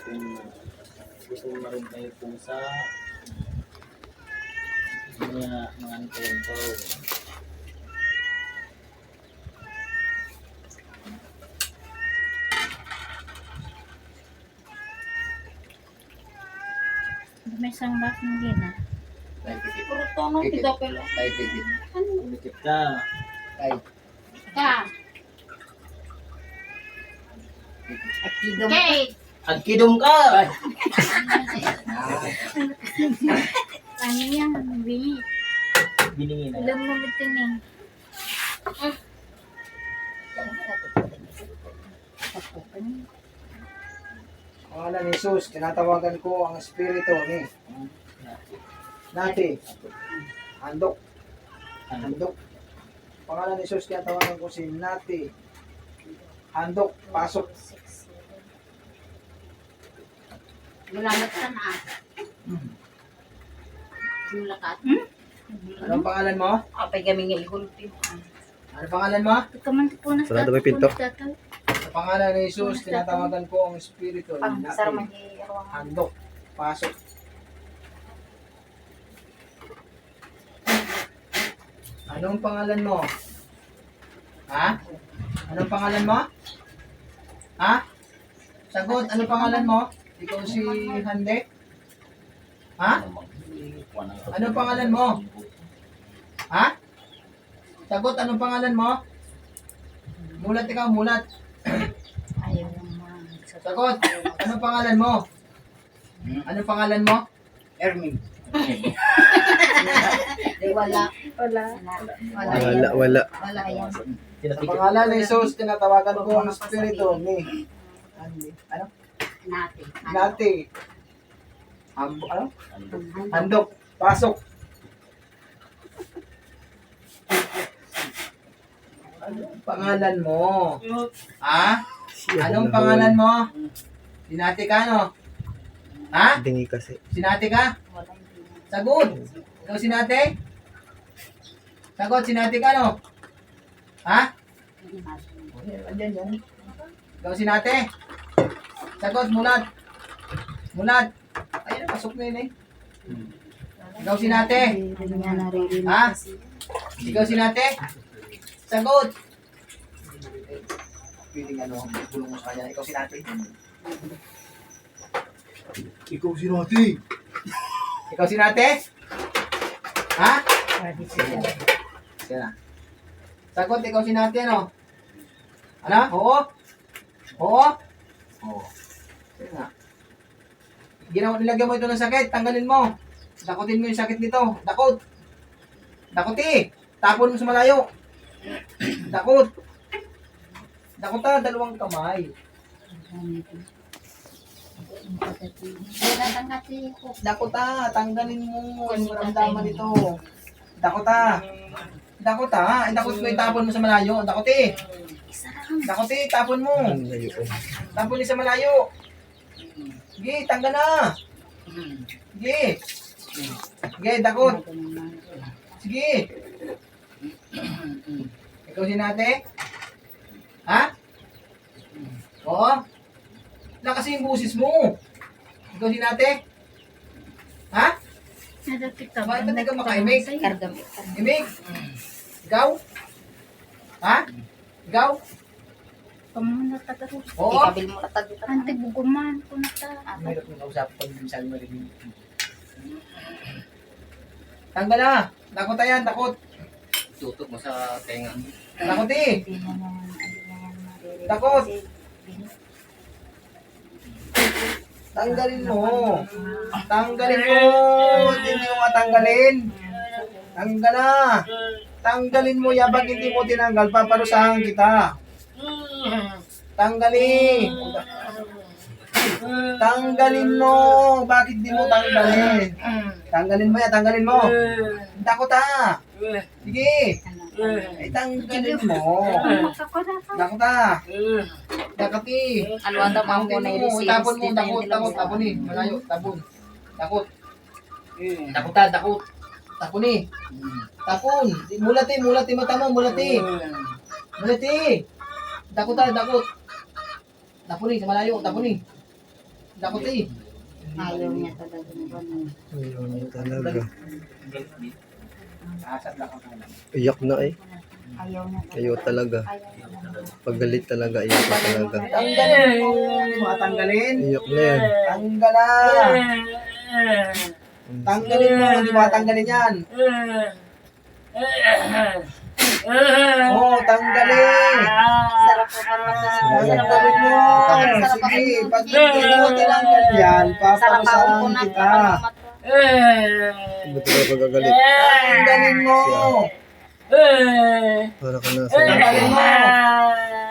kung gusto mo na rin kayo kung sa mga anong po. May isang bas ng gina. Tayo pikit. Puro tono, Pikit. tiga pala. Tayo pikit. Ano Umikit ka. Tayo. ka? Cake! Agkidom ka! Ano yan? Bini. Biningin na. Alam mo bitin eh. Pangalan ni Jesus, tinatawagan ko ang espiritu ni Nati. Handok. Handok. Pangalan ni Jesus, tinatawagan ko si Nati. Handok, pasok. Gulamat ka na. Gulakat. Anong pangalan mo? Apay kami nga ihulpin. Anong pangalan mo? Kaman po na Sarado ba yung pinto? Sa pangalan ni Jesus, tinatawagan ko ang espiritu ni Pang Nati. sarang mag-iarwang. Handok, pasok. Anong pangalan mo? Ha? Anong pangalan mo? Ha? Sagot, anong pangalan mo? Ikaw si Hande? Ha? Anong pangalan mo? Ha? Sagot, anong pangalan mo? Mulat ikaw, mulat. Ayaw naman. Sagot, anong pangalan mo? Anong pangalan mo? Ermin. Wala. Wala. Wala. Wala yan. Sa pangalan ni Jesus, tinatawagan ko ang espiritu ni ano? Nati. Nati. Ano? Handok. Pasok. Anong pangalan mo? Ha? Anong pangalan mo? Sinati ka, no? Ha? Dingi kasi. Sinati ka? Wala hindi na. Sagot. Ikaw sinati? Sagot, sinati ka, no? Ha? Hindi natin. Andyan, yan. Ikaw sinati? Sagot, mulat. Mulat. Ayun, pasok na yun eh. Ikaw sinati? Hindi niya naririnig Ha? kasi. Ikaw sinati? Sagot. Piling ano, bulong mo sa kanya. Ikaw sinati? Ikaw sinati? Ikaw sinati? Ha? Sige na. Sagot, ikaw sinati ano? Ano? Oo? Oo? Oo. Sige na. Nilagyan mo ito ng sakit, tanggalin mo. Dakutin mo yung sakit dito. Dakot. Dakuti. Tapon mo sa malayo. Dakot. Dakot ha, dalawang kamay. Dakot ha, tanggalin mo. Yung maramdaman dito. Dakot ha. Dakot ha. Dakot mo, itapon mo sa malayo. Dakuti. Dakuti, tapon mo. Tapon sa malayo. Sige, tanggal na. Sige. Sige, dakot. Sige. Ikaw sinate? Ha? Oo? Wala kasi yung busis mo. Ikaw sinate? Ha? Bakit ba di ka makaimik? Imik? Ikaw? Ha? Ikaw? Kamu na tagarot. Oo? Ikabil mo na tagarot. Ante buguman ko na ta. Mahirap yung kausap pag minsan marinig. Tanggal na. Dakot yan, dakot. Tutok mo sa tenga. Dakot eh. Hindi na naman, hindi na yan maririnig Dakot. kasi. Tanggalin mo. Tanggalin mo. Hindi mo matanggalin. Tanggal na. Tanggalin mo. Yabang hindi mo tinanggal, paparusahan kita. Tanggalin. Tanggalin mo. Bakit di mo tanggalin? Tanggalin mo yan, tanggalin mo. Dakot ha. Sige. Ay, tanggalin mo. Dakot ha. Dakot eh. Ano ang damang ko na i-receive? Tapon mo, dakot, dakot, tapon eh. Malayo, tapon. Dakot. Dakot ha, dakot. Tapon eh. Tapon. Mulat eh, mata mo, mulat eh. Mulat eh. Dakot ha, dakot. Tapon eh, sa malayo, tapon eh. Dakot eh. Ayaw niya talaga ng ganun. Ayaw niya talaga. Asat lang ako lang. Iyak na eh. Ayaw niya Ayaw talaga. Ayaw niya talaga. Paggalit talaga, iyak na talaga. Tanggalin mo. Di ba tanggalin? Iyak na yan. Tanggala. Tanggalin mo. Di ba tanggalin yan? Oo, tanggalin. Sarap ko naman kasi. Tanggalin mo. Sige, pag hindi mo tinanggal yan, Sarap ako paparusahan na kita. Ba't ka pagagalit? Tanggalin mo. Para ka na Tanggalin mo.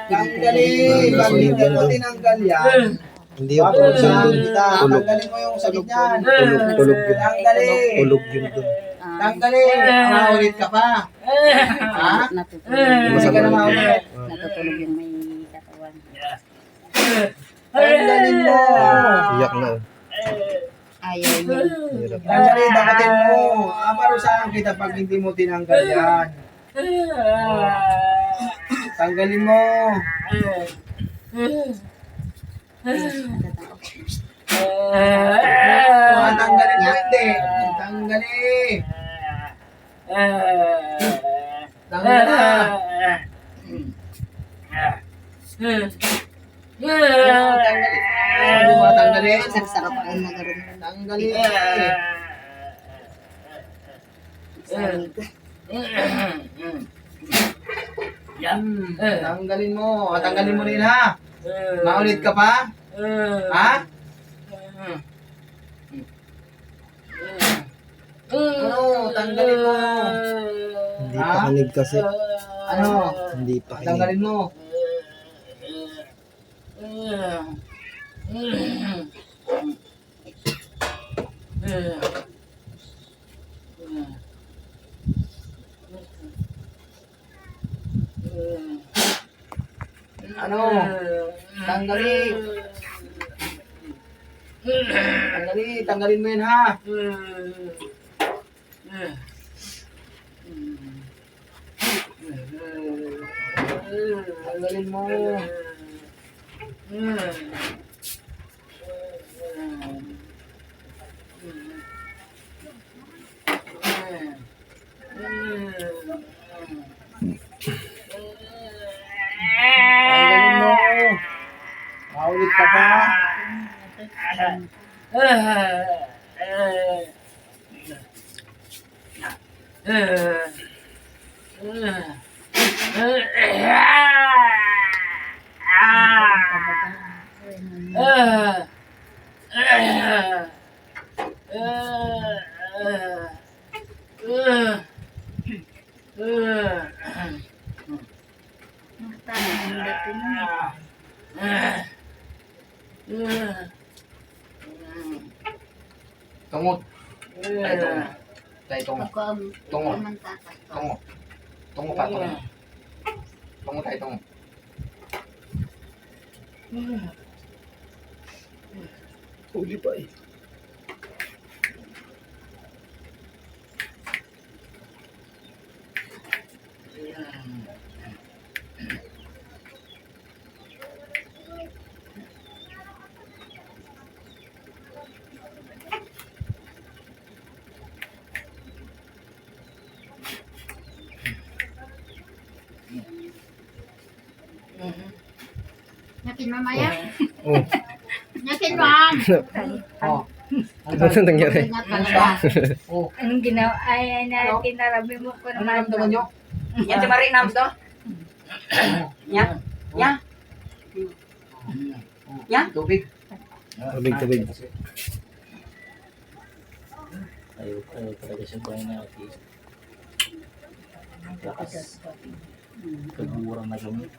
Tanggalin. Pag hindi mo tinanggal yan, Hindi yung tulog yun paparusahan dun. kita. Tulog. Tanggalin mo yung sakit yan. Tulog yun. Tanggalin. Tulog yun dun. Tanggalin. Maulit ka pa. Ha? Hindi ka na maulit. Natutulog yung may katawan. Tanggalin mo. Iyak na oh. Ayaw niya. Hirap. Tanggalin, dapatin mo. Paparusahan kita pag hindi mo tinanggal yan. Tanggalin mo. Tanggalin mo hindi. Tanggalin. Tanggalin. Tanggalin. Ano ba tanggalin? Sarap ako na gano'n. Tanggalin. Tanggalin mo. Tanggalin mo rin ha. Maulit ka pa? Ha? Ano? Tanggalin mo. Hindi pa kanig kasi. Ano? Hindi pa kanig. Tanggalin mo. Ano? Tanggalin. Tanggalin. Tanggalin mo yun ha. Tanggalin mo. Tanggalin mo. Maulit ka pa. Tungot. Tayo tungot. Tayo tungot. Tungo. Tungo. Tungo pa, tungo. Tungo tayo, tungo. Huli pa eh. Yakin mamaya? Oh. Yakin ma'am! Oh. Ano nangyari? Oh. Anong ginawa? Ay, kinarabi mo ko Ano naramdaman nyo? Yan si Marinam to. Yan. Yan. Yan. Tubig. Tabig. Ayaw talaga siya buhay na artist. Lakas. Kagurang na gamit.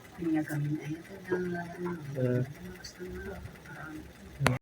Uh,